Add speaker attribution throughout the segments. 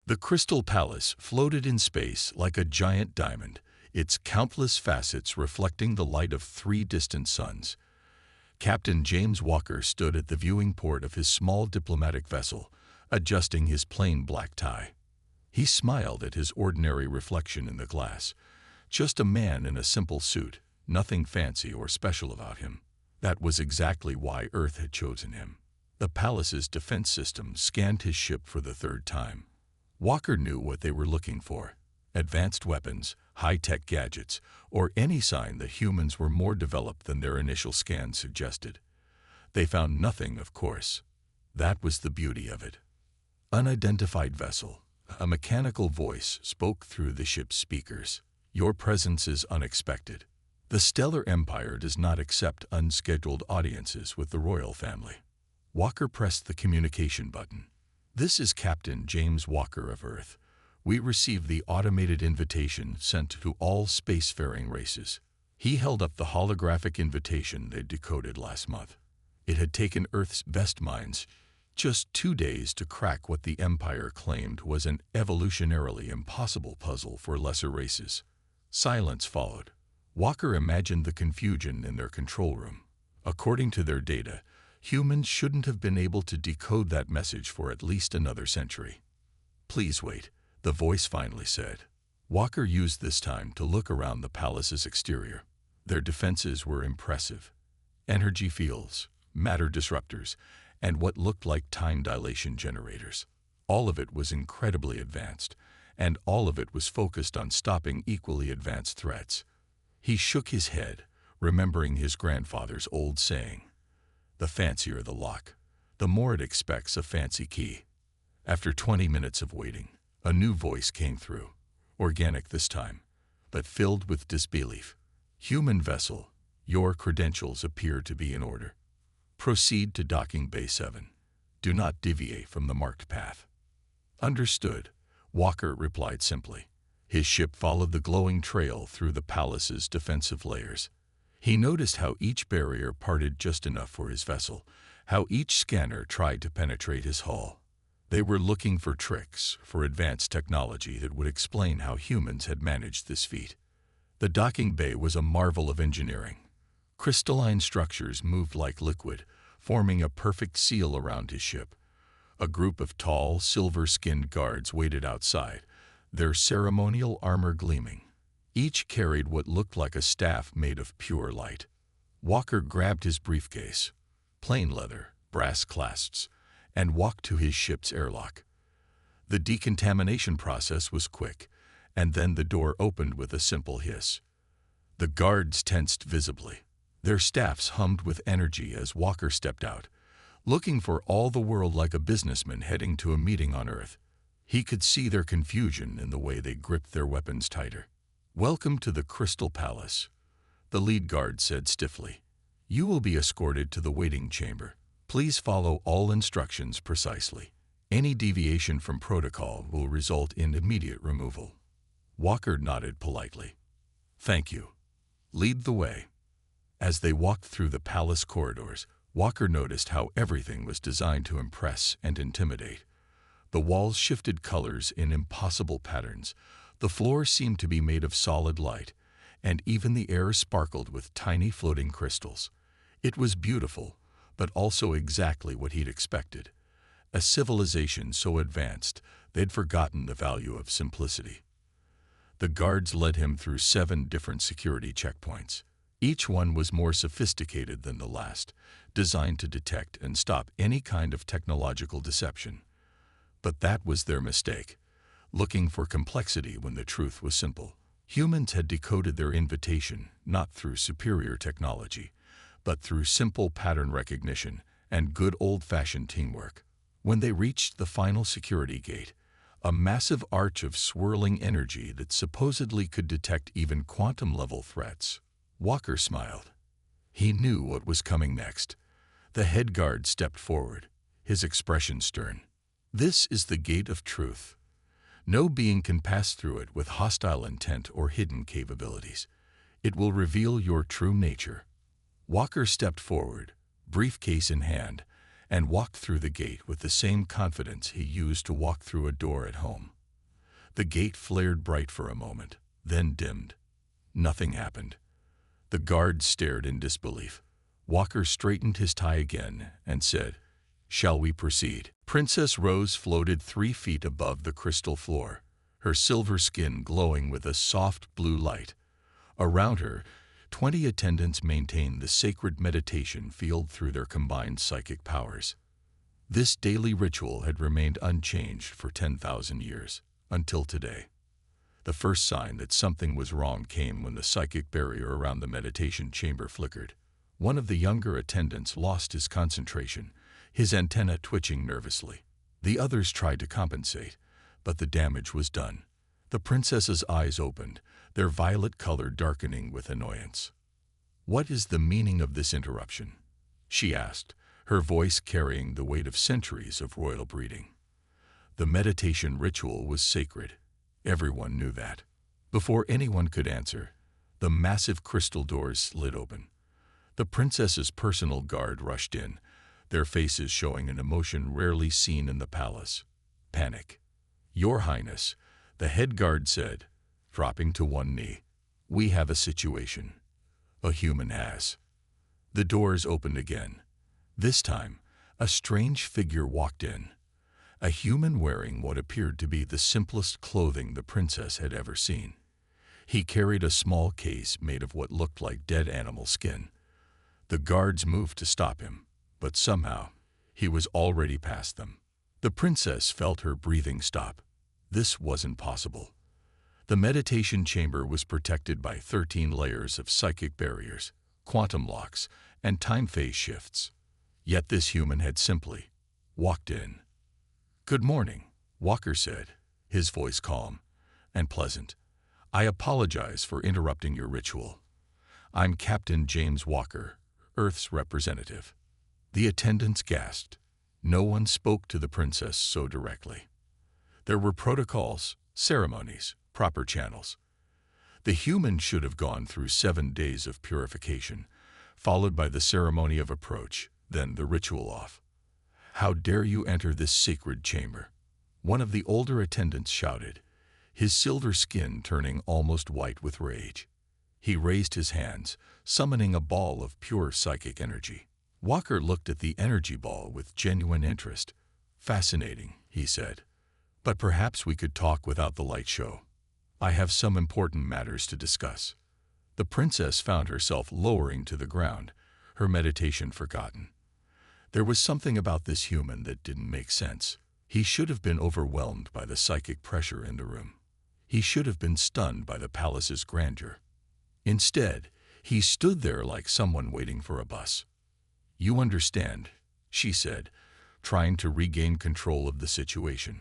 Speaker 1: The Crystal Palace floated in space like a giant diamond, its countless facets reflecting the light of 3 distant suns. Captain James Walker stood at the viewing port of his small diplomatic vessel, adjusting his plain black tie. He smiled at his ordinary reflection in the glass. Just a man in a simple suit, nothing fancy or special about him. That was exactly why Earth had chosen him. The palace's defense system scanned his ship for the 3rd time. Walker knew what they were looking for: advanced weapons, high-tech gadgets, or any sign that humans were more developed than their initial scans suggested. They found nothing, of course. That was the beauty of it. Unidentified vessel. A mechanical voice spoke through the ship's speakers. Your presence is unexpected. The Stellar Empire does not accept unscheduled audiences with the royal family. Walker pressed the communication button. This is Captain James Walker of Earth. We received the automated invitation sent to all spacefaring races. He held up the holographic invitation they'd decoded last month. It had taken Earth's best minds just 2 days to crack what the Empire claimed was an evolutionarily impossible puzzle for lesser races. Silence followed. Walker imagined the confusion in their control room. According to their data, humans shouldn't have been able to decode that message for at least another century. Please wait, the voice finally said. Walker used this time to look around the palace's exterior. Their defenses were impressive. Energy fields, matter disruptors, and what looked like time dilation generators. All of it was incredibly advanced, and all of it was focused on stopping equally advanced threats. He shook his head, remembering his grandfather's old saying, "The fancier the lock, the more it expects a fancy key." After 20 minutes of waiting, a new voice came through, organic this time, but filled with disbelief. "Human vessel, your credentials appear to be in order. Proceed to docking Bay 7. Do not deviate from the marked path." "Understood," Walker replied simply. His ship followed the glowing trail through the palace's defensive layers. He noticed how each barrier parted just enough for his vessel, how each scanner tried to penetrate his hull. They were looking for tricks, for advanced technology that would explain how humans had managed this feat. The docking bay was a marvel of engineering. Crystalline structures moved like liquid, forming a perfect seal around his ship. A group of tall, silver-skinned guards waited outside, their ceremonial armor gleaming. Each carried what looked like a staff made of pure light. Walker grabbed his briefcase, plain leather, brass clasps, and walked to his ship's airlock. The decontamination process was quick, and then the door opened with a simple hiss. The guards tensed visibly. Their staffs hummed with energy as Walker stepped out, looking for all the world like a businessman heading to a meeting on Earth. He could see their confusion in the way they gripped their weapons tighter. "Welcome to the Crystal Palace," the lead guard said stiffly. "You will be escorted to the waiting chamber. Please follow all instructions precisely. Any deviation from protocol will result in immediate removal." Walker nodded politely. "Thank you. Lead the way." As they walked through the palace corridors, Walker noticed how everything was designed to impress and intimidate. The walls shifted colors in impossible patterns, the floor seemed to be made of solid light, and even the air sparkled with tiny floating crystals. It was beautiful, but also exactly what he'd expected. A civilization so advanced, they'd forgotten the value of simplicity. The guards led him through 7 different security checkpoints. Each one was more sophisticated than the last, designed to detect and stop any kind of technological deception. But that was their mistake, looking for complexity when the truth was simple. Humans had decoded their invitation not through superior technology, but through simple pattern recognition and good old-fashioned teamwork. When they reached the final security gate, a massive arch of swirling energy that supposedly could detect even quantum-level threats, Walker smiled. He knew what was coming next. The head guard stepped forward, his expression stern. "This is the gate of truth. No being can pass through it with hostile intent or hidden capabilities. It will reveal your true nature." Walker stepped forward, briefcase in hand, and walked through the gate with the same confidence he used to walk through a door at home. The gate flared bright for a moment, then dimmed. Nothing happened. The guards stared in disbelief. Walker straightened his tie again and said, "Shall we proceed?" Princess Rose floated 3 feet above the crystal floor, her silver skin glowing with a soft blue light. Around her, 20 attendants maintained the sacred meditation field through their combined psychic powers. This daily ritual had remained unchanged for 10,000 years, until today. The first sign that something was wrong came when the psychic barrier around the meditation chamber flickered. One of the younger attendants lost his concentration, his antenna twitching nervously. The others tried to compensate, but the damage was done. The princess's eyes opened, their violet color darkening with annoyance. "What is the meaning of this interruption?" she asked, her voice carrying the weight of centuries of royal breeding. The meditation ritual was sacred. Everyone knew that. Before anyone could answer, the massive crystal doors slid open. The princess's personal guard rushed in, their faces showing an emotion rarely seen in the palace: panic. "Your Highness," the head guard said, dropping to one knee, "we have a situation." "A human has." The doors opened again. This time, a strange figure walked in. A human wearing what appeared to be the simplest clothing the princess had ever seen. He carried a small case made of what looked like dead animal skin. The guards moved to stop him, but somehow, he was already past them. The princess felt her breathing stop. This wasn't possible. The meditation chamber was protected by 13 layers of psychic barriers, quantum locks, and time phase shifts. Yet this human had simply walked in. "Good morning," Walker said, his voice calm and pleasant. "I apologize for interrupting your ritual. I'm Captain James Walker, Earth's representative." The attendants gasped. No one spoke to the princess so directly. There were protocols, ceremonies, proper channels. The human should have gone through 7 days of purification, followed by the ceremony of approach, then the ritual off. "How dare you enter this sacred chamber?" one of the older attendants shouted, his silver skin turning almost white with rage. He raised his hands, summoning a ball of pure psychic energy. Walker looked at the energy ball with genuine interest. "Fascinating," he said. "But perhaps we could talk without the light show. I have some important matters to discuss." The princess found herself lowering to the ground, her meditation forgotten. There was something about this human that didn't make sense. He should have been overwhelmed by the psychic pressure in the room. He should have been stunned by the palace's grandeur. Instead, he stood there like someone waiting for a bus. "You understand," she said, trying to regain control of the situation,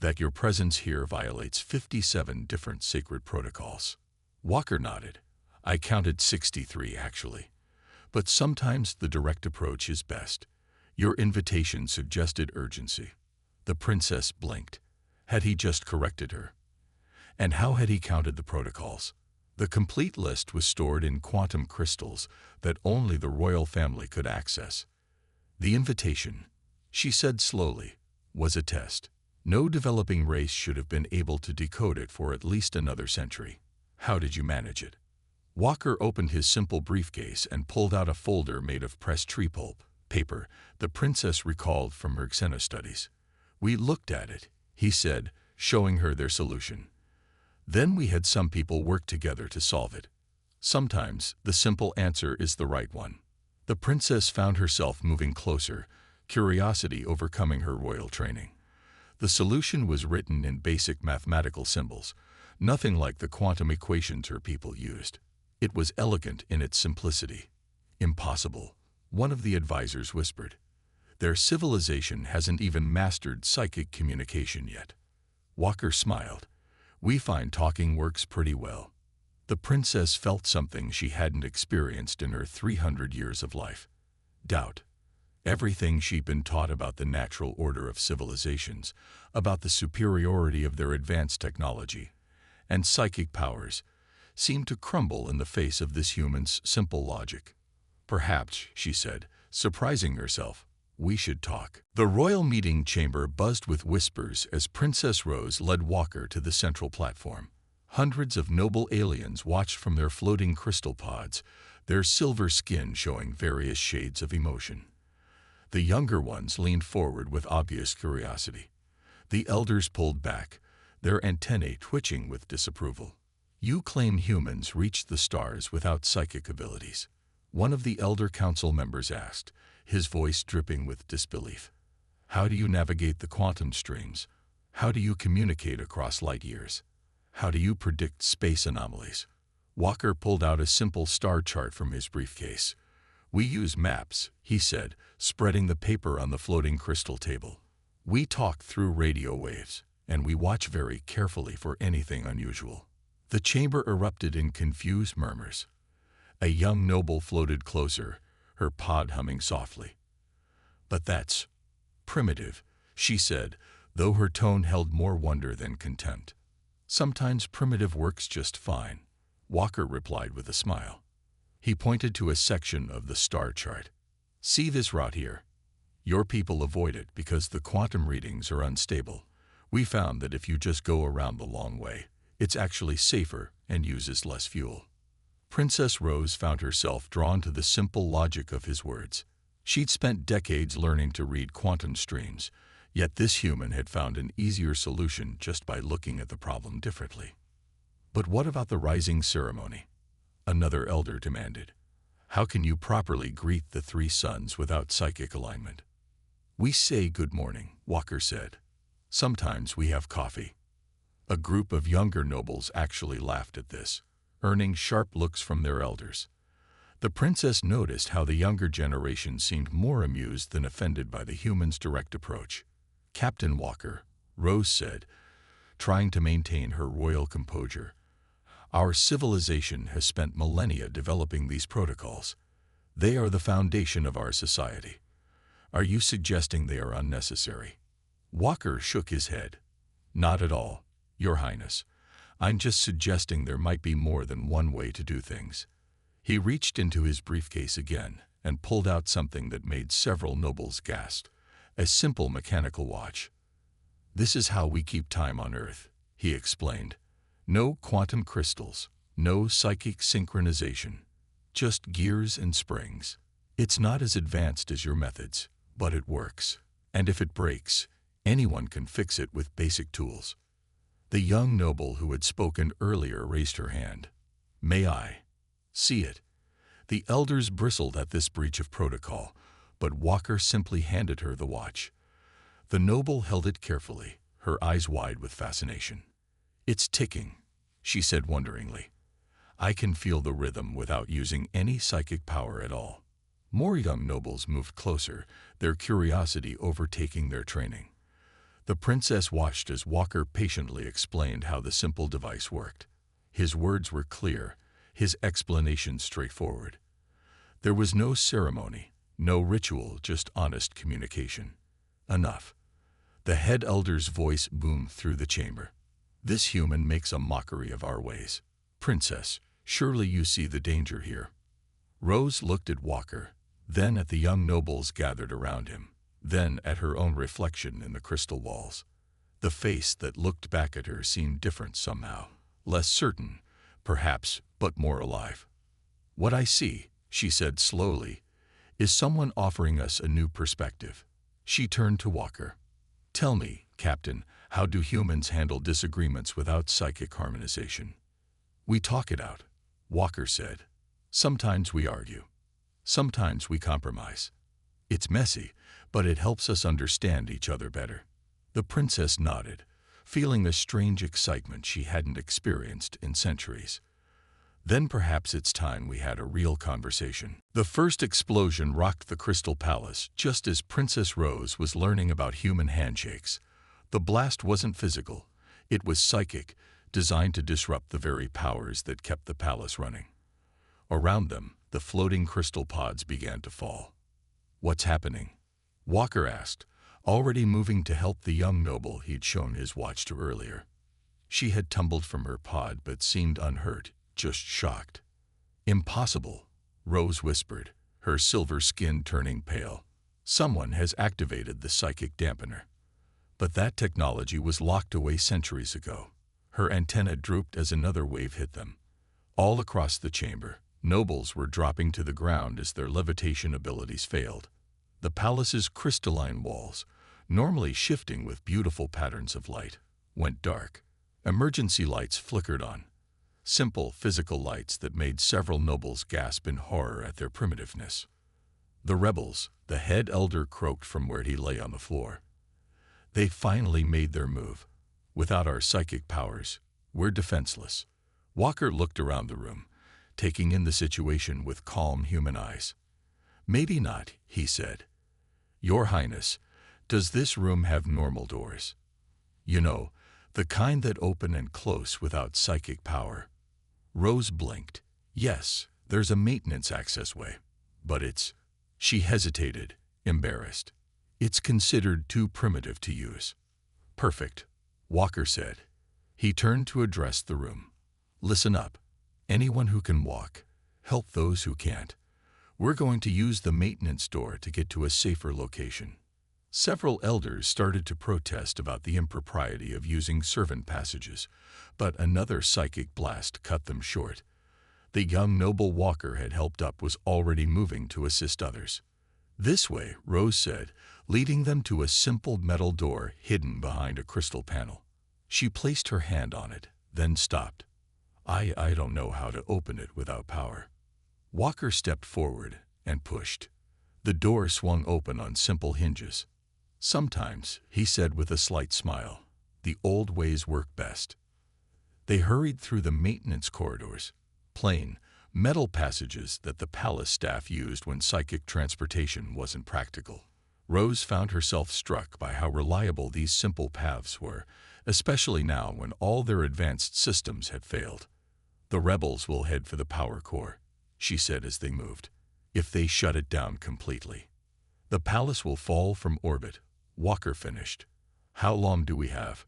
Speaker 1: "that your presence here violates 57 different sacred protocols." Walker nodded. "I counted 63, actually. But sometimes the direct approach is best. Your invitation suggested urgency." The princess blinked. Had he just corrected her? And how had he counted the protocols? The complete list was stored in quantum crystals that only the royal family could access. "The invitation," she said slowly, "was a test. No developing race should have been able to decode it for at least another century. How did you manage it?" Walker opened his simple briefcase and pulled out a folder made of pressed tree pulp, paper the princess recalled from her xeno studies. "We looked at it," he said, showing her their solution. "Then we had some people work together to solve it. Sometimes the simple answer is the right one." The princess found herself moving closer, curiosity overcoming her royal training. The solution was written in basic mathematical symbols, nothing like the quantum equations her people used. It was elegant in its simplicity. "Impossible," one of the advisors whispered. "Their civilization hasn't even mastered psychic communication yet." Walker smiled. "We find talking works pretty well." The princess felt something she hadn't experienced in her 300 years of life: doubt. Everything she'd been taught about the natural order of civilizations, about the superiority of their advanced technology and psychic powers, seemed to crumble in the face of this human's simple logic. "Perhaps," she said, surprising herself, We should talk." The royal meeting chamber buzzed with whispers as Princess Rose led Walker to the central platform. Hundreds of noble aliens watched from their floating crystal pods, their silver skin showing various shades of emotion. The younger ones leaned forward with obvious curiosity. The elders pulled back, their antennae twitching with disapproval. "You claim humans reached the stars without psychic abilities?" one of the elder council members asked, his voice dripping with disbelief. "How do you navigate the quantum streams? How do you communicate across light years? How do you predict space anomalies?" Walker pulled out a simple star chart from his briefcase. "We use maps," he said, spreading the paper on the floating crystal table. "We talk through radio waves, and we watch very carefully for anything unusual." The chamber erupted in confused murmurs. A young noble floated closer, her pod humming softly. "But that's primitive," she said, though her tone held more wonder than contempt. "Sometimes primitive works just fine," Walker replied with a smile. He pointed to a section of the star chart. "See this route here? Your people avoid it because the quantum readings are unstable. We found that if you just go around the long way, it's actually safer and uses less fuel." Princess Rose found herself drawn to the simple logic of his words. She'd spent decades learning to read quantum streams, yet this human had found an easier solution just by looking at the problem differently. "But what about the rising ceremony?" another elder demanded. "How can you properly greet the three suns without psychic alignment?" "We say good morning," Walker said. "Sometimes we have coffee." A group of younger nobles actually laughed at this, earning sharp looks from their elders. The princess noticed how the younger generation seemed more amused than offended by the humans' direct approach. "Captain Walker," Rose said, trying to maintain her royal composure, "our civilization has spent millennia developing these protocols. They are the foundation of our society. Are you suggesting they are unnecessary?" Walker shook his head. "Not at all, Your Highness. I'm just suggesting there might be more than one way to do things." He reached into his briefcase again and pulled out something that made several nobles gasp, a simple mechanical watch. "This is how we keep time on Earth," he explained. "No quantum crystals, no psychic synchronization, just gears and springs. It's not as advanced as your methods, but it works. And if it breaks, anyone can fix it with basic tools." The young noble who had spoken earlier raised her hand. "May I see it?" The elders bristled at this breach of protocol, but Walker simply handed her the watch. The noble held it carefully, her eyes wide with fascination. "It's ticking," she said wonderingly. "I can feel the rhythm without using any psychic power at all." More young nobles moved closer, their curiosity overtaking their training. The princess watched as Walker patiently explained how the simple device worked. His words were clear, his explanation straightforward. There was no ceremony, no ritual, just honest communication. "Enough." The head elder's voice boomed through the chamber. "This human makes a mockery of our ways. Princess, surely you see the danger here." Rose looked at Walker, then at the young nobles gathered around him, then at her own reflection in the crystal walls. The face that looked back at her seemed different somehow, less certain, perhaps, but more alive. "What I see," she said slowly, "is someone offering us a new perspective." She turned to Walker. "Tell me, Captain, how do humans handle disagreements without psychic harmonization?" "We talk it out," Walker said. "Sometimes we argue. Sometimes we compromise. It's messy, but it helps us understand each other better." The princess nodded, feeling a strange excitement she hadn't experienced in centuries. "Then perhaps it's time we had a real conversation." The first explosion rocked the Crystal Palace just as Princess Rose was learning about human handshakes. The blast wasn't physical, it was psychic, designed to disrupt the very powers that kept the palace running. Around them, the floating crystal pods began to fall. "What's happening?" Walker asked, already moving to help the young noble he'd shown his watch to earlier. She had tumbled from her pod but seemed unhurt, just shocked. "Impossible," Rose whispered, her silver skin turning pale. Someone has activated the psychic dampener. But that technology was locked away centuries ago. Her antenna drooped as another wave hit them. All across the chamber, nobles were dropping to the ground as their levitation abilities failed. The palace's crystalline walls, normally shifting with beautiful patterns of light, went dark. Emergency lights flickered on. Simple physical lights that made several nobles gasp in horror at their primitiveness. The rebels, the head elder croaked from where he lay on the floor. They finally made their move. Without our psychic powers, we're defenseless. Walker looked around the room, taking in the situation with calm human eyes. Maybe not, he said. Your Highness, does this room have normal doors? You know, the kind that open and close without psychic power. Rose blinked. Yes, there's a maintenance access way, but it's... She hesitated, embarrassed. It's considered too primitive to use. Perfect, Walker said. He turned to address the room. Listen up. Anyone who can walk, help those who can't. We're going to use the maintenance door to get to a safer location. Several elders started to protest about the impropriety of using servant passages, but another psychic blast cut them short. The young noble Walker had helped up was already moving to assist others. This way, Rose said, leading them to a simple metal door hidden behind a crystal panel. She placed her hand on it, then stopped. I don't know how to open it without power. Walker stepped forward and pushed. The door swung open on simple hinges. Sometimes, he said with a slight smile, the old ways work best. They hurried through the maintenance corridors, plain, metal passages that the palace staff used when psychic transportation wasn't practical. Rose found herself struck by how reliable these simple paths were, especially now when all their advanced systems had failed. The rebels will head for the power core, she said as they moved, if they shut it down completely. The palace will fall from orbit, Walker finished. How long do we have?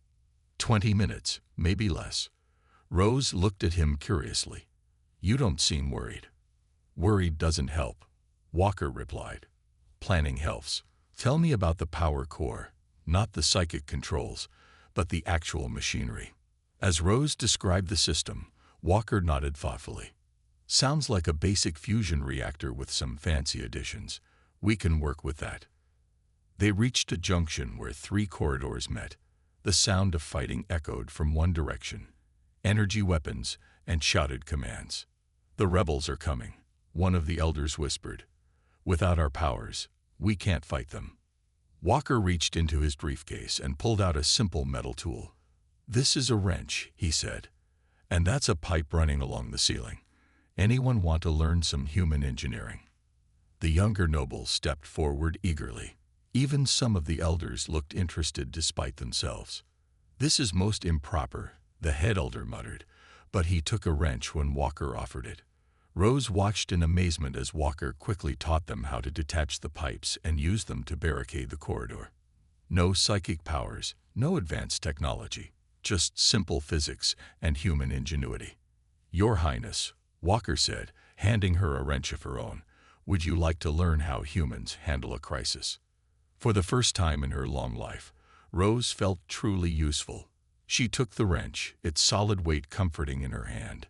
Speaker 1: 20 minutes, maybe less. Rose looked at him curiously. You don't seem worried. Worried doesn't help, Walker replied. Planning helps. Tell me about the power core, not the psychic controls, but the actual machinery. As Rose described the system, Walker nodded thoughtfully. Sounds like a basic fusion reactor with some fancy additions. We can work with that. They reached a junction where 3 corridors met. The sound of fighting echoed from one direction. Energy weapons and shouted commands. The rebels are coming, one of the elders whispered. Without our powers, we can't fight them. Walker reached into his briefcase and pulled out a simple metal tool. This is a wrench, he said. And that's a pipe running along the ceiling. Anyone want to learn some human engineering? The younger nobles stepped forward eagerly. Even some of the elders looked interested despite themselves. This is most improper, the head elder muttered, but he took a wrench when Walker offered it. Rose watched in amazement as Walker quickly taught them how to detach the pipes and use them to barricade the corridor. No psychic powers, no advanced technology, just simple physics and human ingenuity. Your Highness, Walker said, handing her a wrench of her own, would you like to learn how humans handle a crisis? For the first time in her long life, Rose felt truly useful. She took the wrench, its solid weight comforting in her hand.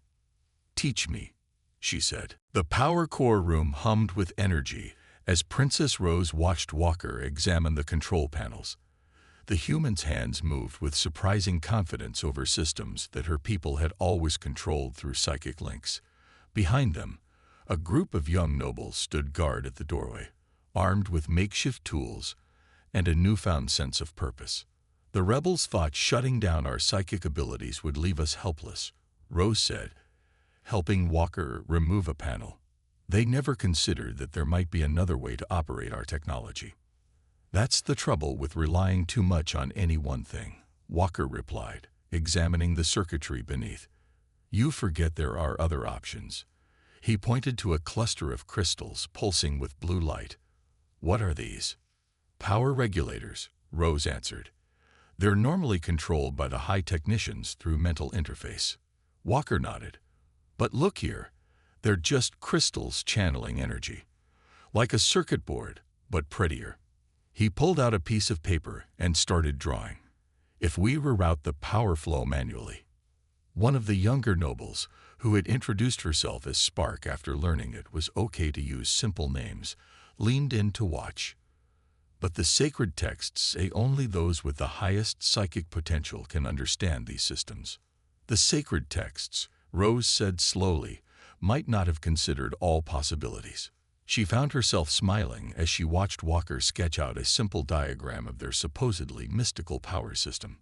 Speaker 1: Teach me, she said. The power core room hummed with energy as Princess Rose watched Walker examine the control panels. The human's hands moved with surprising confidence over systems that her people had always controlled through psychic links. Behind them, a group of young nobles stood guard at the doorway, armed with makeshift tools and a newfound sense of purpose. The rebels thought shutting down our psychic abilities would leave us helpless, Rose said, helping Walker remove a panel. They never considered that there might be another way to operate our technology. That's the trouble with relying too much on any one thing, Walker replied, examining the circuitry beneath. You forget there are other options. He pointed to a cluster of crystals pulsing with blue light. What are these? Power regulators, Rose answered. They're normally controlled by the high technicians through mental interface. Walker nodded. But look here, they're just crystals channeling energy. Like a circuit board, but prettier. He pulled out a piece of paper and started drawing. If we reroute the power flow manually. One of the younger nobles, who had introduced herself as Spark after learning it was okay to use simple names, leaned in to watch. But the sacred texts say only those with the highest psychic potential can understand these systems. The sacred texts, Rose said slowly, might not have considered all possibilities. She found herself smiling as she watched Walker sketch out a simple diagram of their supposedly mystical power system.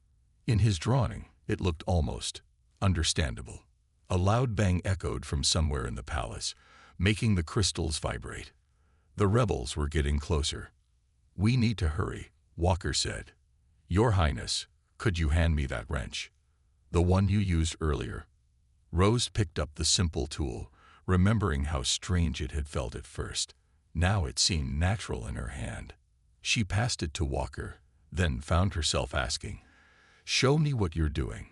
Speaker 1: In his drawing, it looked almost understandable. A loud bang echoed from somewhere in the palace, making the crystals vibrate. The rebels were getting closer. "We need to hurry," Walker said. "Your Highness, could you hand me that wrench? The one you used earlier." Rose picked up the simple tool, remembering how strange it had felt at first. Now it seemed natural in her hand. She passed it to Walker, then found herself asking, "Show me what you're doing."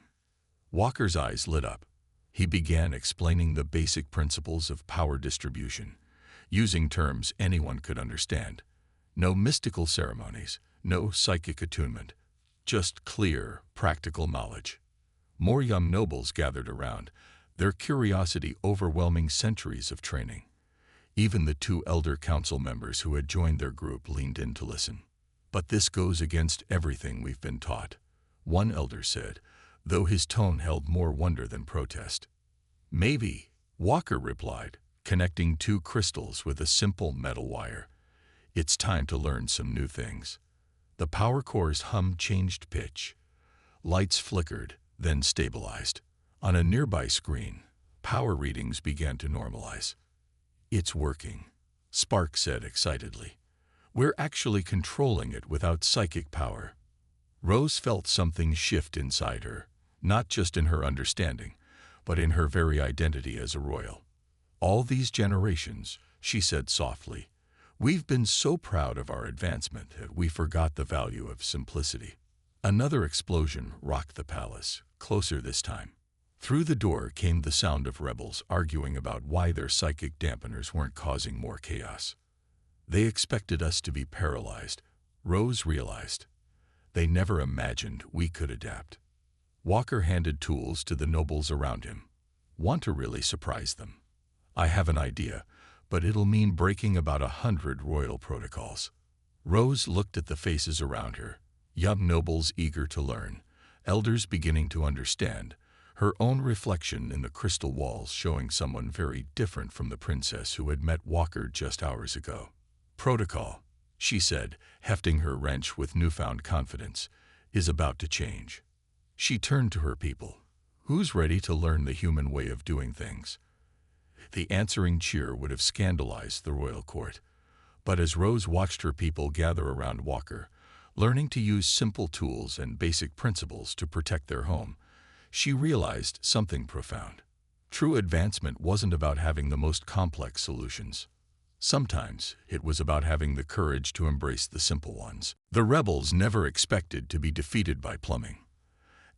Speaker 1: Walker's eyes lit up. He began explaining the basic principles of power distribution, using terms anyone could understand. No mystical ceremonies, no psychic attunement, just clear, practical knowledge. More young nobles gathered around, their curiosity overwhelming centuries of training. Even the 2 elder council members who had joined their group leaned in to listen. "But this goes against everything we've been taught," one elder said, though his tone held more wonder than protest. "Maybe," Walker replied, connecting 2 crystals with a simple metal wire. "It's time to learn some new things." The power core's hum changed pitch. Lights flickered, then stabilized. On a nearby screen, power readings began to normalize. "It's working," Spark said excitedly. "We're actually controlling it without psychic power." Rose felt something shift inside her, not just in her understanding, but in her very identity as a royal. "All these generations," she said softly, "we've been so proud of our advancement that we forgot the value of simplicity." Another explosion rocked the palace, closer this time. Through the door came the sound of rebels arguing about why their psychic dampeners weren't causing more chaos. "They expected us to be paralyzed," Rose realized. "They never imagined we could adapt." Walker handed tools to the nobles around him. "Want to really surprise them? I have an idea, but it'll mean breaking about 100 royal protocols." Rose looked at the faces around her, young nobles eager to learn, elders beginning to understand, her own reflection in the crystal walls showing someone very different from the princess who had met Walker just hours ago. "Protocol," she said, hefting her wrench with newfound confidence, "is about to change." She turned to her people. "Who's ready to learn the human way of doing things?" The answering cheer would have scandalized the royal court. But as Rose watched her people gather around Walker, learning to use simple tools and basic principles to protect their home, she realized something profound. True advancement wasn't about having the most complex solutions. Sometimes it was about having the courage to embrace the simple ones. The rebels never expected to be defeated by plumbing.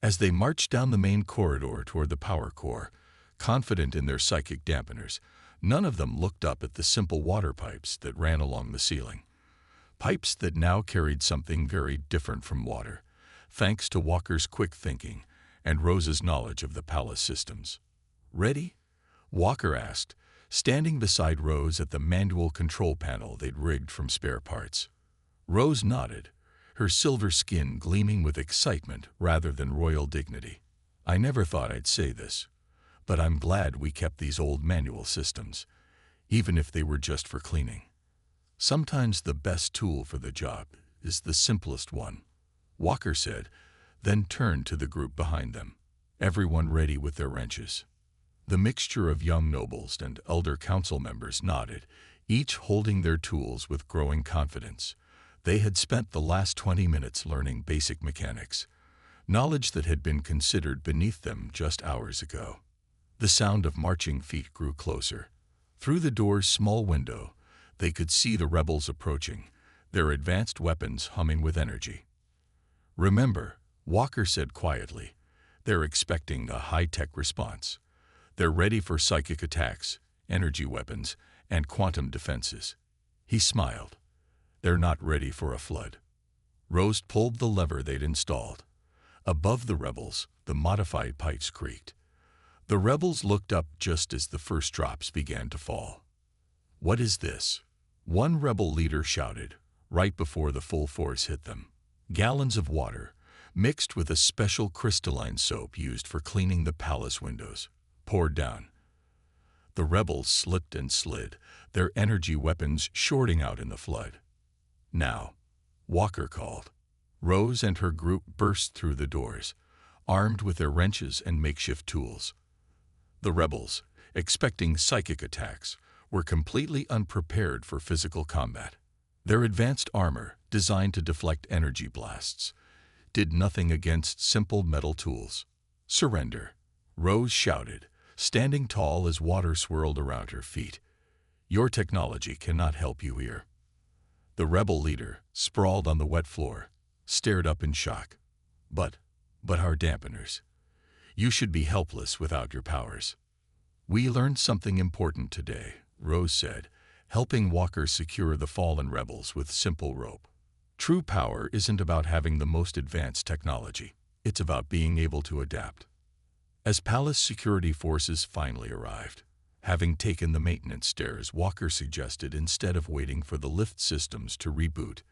Speaker 1: As they marched down the main corridor toward the power core, confident in their psychic dampeners, none of them looked up at the simple water pipes that ran along the ceiling. Pipes that now carried something very different from water, thanks to Walker's quick thinking and Rose's knowledge of the palace systems. "Ready?" Walker asked, standing beside Rose at the manual control panel they'd rigged from spare parts. Rose nodded, her silver skin gleaming with excitement rather than royal dignity. "I never thought I'd say this, but I'm glad we kept these old manual systems, even if they were just for cleaning. Sometimes the best tool for the job is the simplest one," Walker said, then turned to the group behind them, everyone ready with their wrenches. The mixture of young nobles and elder council members nodded, each holding their tools with growing confidence. They had spent the last 20 minutes learning basic mechanics, knowledge that had been considered beneath them just hours ago. The sound of marching feet grew closer. Through the door's small window, they could see the rebels approaching, their advanced weapons humming with energy. "Remember," Walker said quietly, "they're expecting a high-tech response. They're ready for psychic attacks, energy weapons, and quantum defenses." He smiled. They're not ready for a flood. Rose pulled the lever they'd installed. Above the rebels, the modified pipes creaked. The rebels looked up just as the first drops began to fall. "What is this?" one rebel leader shouted, right before the full force hit them. Gallons of water, mixed with a special crystalline soap used for cleaning the palace windows, poured down. The rebels slipped and slid, their energy weapons shorting out in the flood. "Now," Walker called. Rose and her group burst through the doors, armed with their wrenches and makeshift tools. The rebels, expecting psychic attacks, were completely unprepared for physical combat. Their advanced armor, designed to deflect energy blasts, did nothing against simple metal tools. "Surrender," Rose shouted, standing tall as water swirled around her feet. "Your technology cannot help you here." The rebel leader, sprawled on the wet floor, stared up in shock. But our dampeners. You should be helpless without your powers." "We learned something important today," Rose said, helping Walker secure the fallen rebels with simple rope. "True power isn't about having the most advanced technology. It's about being able to adapt." As palace security forces finally arrived, having taken the maintenance stairs, Walker suggested instead of waiting for the lift systems to reboot,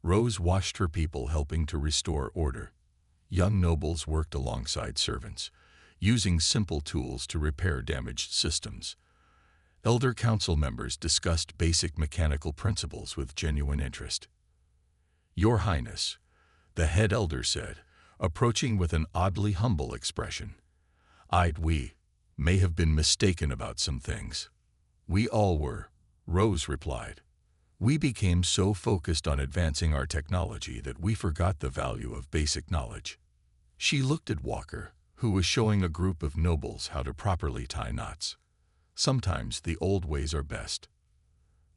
Speaker 1: Rose watched her people helping to restore order. Young nobles worked alongside servants, using simple tools to repair damaged systems. Elder council members discussed basic mechanical principles with genuine interest. "Your Highness," the head elder said, approaching with an oddly humble expression. We may have been mistaken about some things." "We all were," Rose replied. "We became so focused on advancing our technology that we forgot the value of basic knowledge." She looked at Walker, who was showing a group of nobles how to properly tie knots. "Sometimes the old ways are best."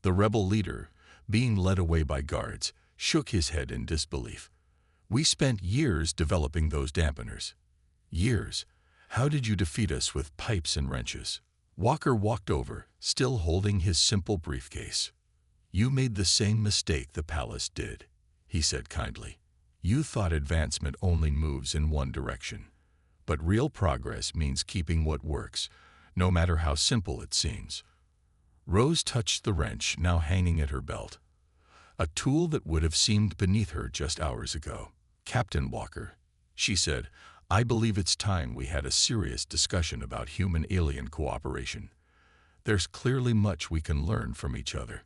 Speaker 1: The rebel leader, being led away by guards, shook his head in disbelief. "We spent years developing those dampeners." "Years? How did you defeat us with pipes and wrenches?" Walker walked over, still holding his simple briefcase. "You made the same mistake the palace did," he said kindly. "You thought advancement only moves in one direction. But real progress means keeping what works, no matter how simple it seems." Rose touched the wrench now hanging at her belt, a tool that would have seemed beneath her just hours ago. "Captain Walker," she said, "I believe it's time we had a serious discussion about human-alien cooperation. There's clearly much we can learn from each other."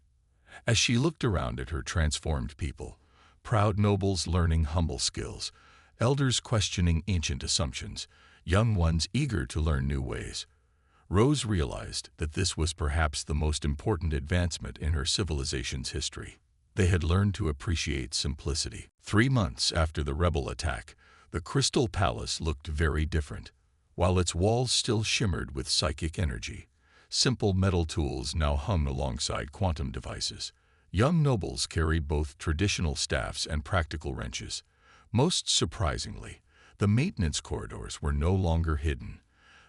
Speaker 1: As she looked around at her transformed people, proud nobles learning humble skills, elders questioning ancient assumptions, young ones eager to learn new ways, Rose realized that this was perhaps the most important advancement in her civilization's history. They had learned to appreciate simplicity. 3 months after the rebel attack, the Crystal Palace looked very different. While its walls still shimmered with psychic energy, simple metal tools now hung alongside quantum devices. Young nobles carried both traditional staffs and practical wrenches. Most surprisingly, the maintenance corridors were no longer hidden.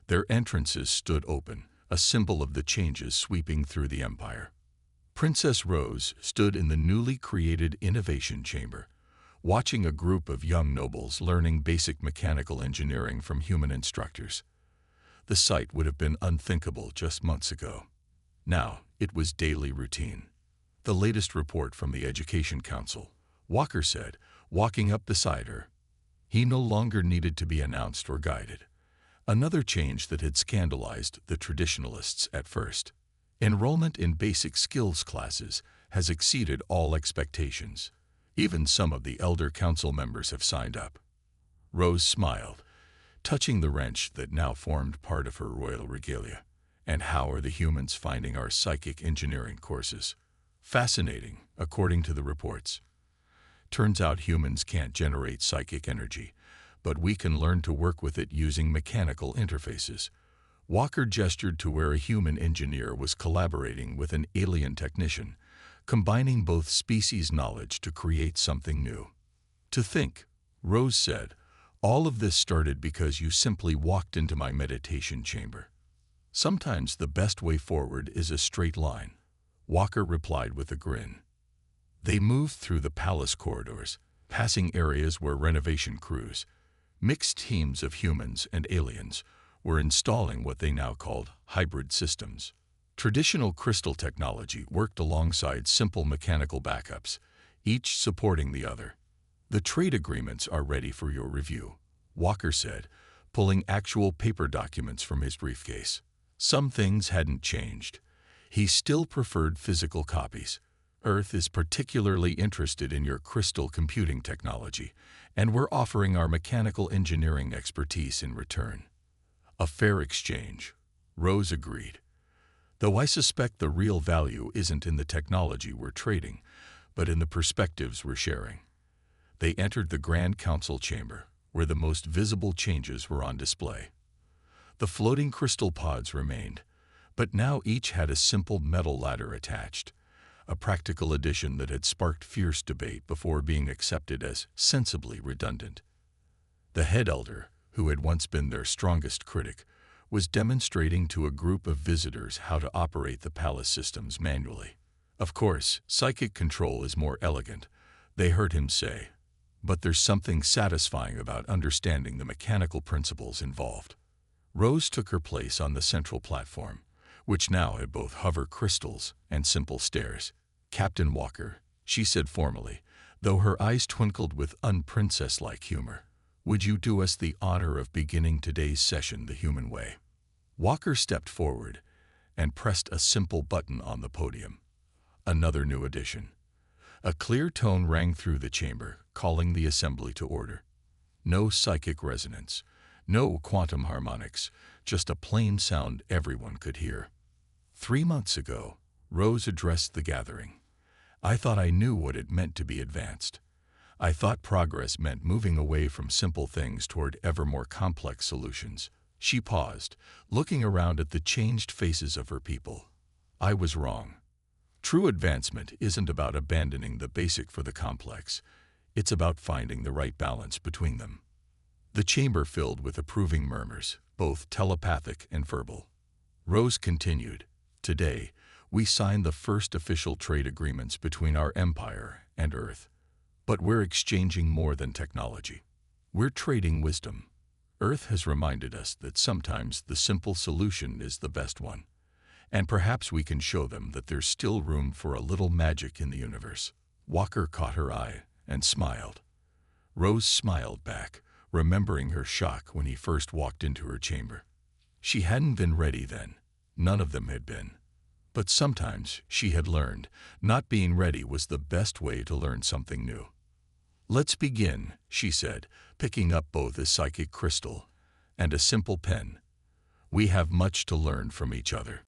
Speaker 1: Their entrances stood open, a symbol of the changes sweeping through the empire. Princess Rose stood in the newly created Innovation Chamber, watching a group of young nobles learning basic mechanical engineering from human instructors. The sight would have been unthinkable just months ago. Now, it was daily routine. "The latest report from the Education Council," Walker said, walking up beside her. He no longer needed to be announced or guided. Another change that had scandalized the traditionalists at first. Enrollment in basic skills classes has exceeded all expectations. Even some of the elder council members have signed up. Rose smiled, touching the wrench that now formed part of her royal regalia. "And how are the humans finding our psychic engineering courses?" "Fascinating, according to the reports. Turns out humans can't generate psychic energy, but we can learn to work with it using mechanical interfaces." Walker gestured to where a human engineer was collaborating with an alien technician, combining both species' knowledge to create something new. "To think," Rose said, "all of this started because you simply walked into my meditation chamber." "Sometimes the best way forward is a straight line," Walker replied with a grin. They moved through the palace corridors, passing areas where renovation crews, mixed teams of humans and aliens, were installing what they now called hybrid systems. Traditional crystal technology worked alongside simple mechanical backups, each supporting the other. "The trade agreements are ready for your review," Walker said, pulling actual paper documents from his briefcase. Some things hadn't changed. He still preferred physical copies. "Earth is particularly interested in your crystal computing technology, and we're offering our mechanical engineering expertise in return." "A fair exchange," Rose agreed. "Though I suspect the real value isn't in the technology we're trading, but in the perspectives we're sharing." They entered the Grand Council chamber, where the most visible changes were on display. The floating crystal pods remained, but now each had a simple metal ladder attached, a practical addition that had sparked fierce debate before being accepted as sensibly redundant. The head elder, who had once been their strongest critic, was demonstrating to a group of visitors how to operate the palace systems manually. "Of course, psychic control is more elegant," they heard him say, "but there's something satisfying about understanding the mechanical principles involved." Rose took her place on the central platform, which now had both hover crystals and simple stairs. "Captain Walker," she said formally, though her eyes twinkled with unprincess-like humor, "would you do us the honor of beginning today's session the human way?" Walker stepped forward and pressed a simple button on the podium. Another new addition. A clear tone rang through the chamber, calling the assembly to order. No psychic resonance, no quantum harmonics, just a plain sound everyone could hear. 3 months ago, Rose addressed the gathering. "I thought I knew what it meant to be advanced. I thought progress meant moving away from simple things toward ever more complex solutions." She paused, looking around at the changed faces of her people. "I was wrong. True advancement isn't about abandoning the basic for the complex. It's about finding the right balance between them." The chamber filled with approving murmurs, both telepathic and verbal. Rose continued, "Today, we signed the first official trade agreements between our empire and Earth. But we're exchanging more than technology. We're trading wisdom. Earth has reminded us that sometimes the simple solution is the best one. And perhaps we can show them that there's still room for a little magic in the universe." Walker caught her eye and smiled. Rose smiled back, remembering her shock when he first walked into her chamber. She hadn't been ready then. None of them had been. But sometimes, she had learned, not being ready was the best way to learn something new. "Let's begin," she said, picking up both a psychic crystal and a simple pen. "We have much to learn from each other."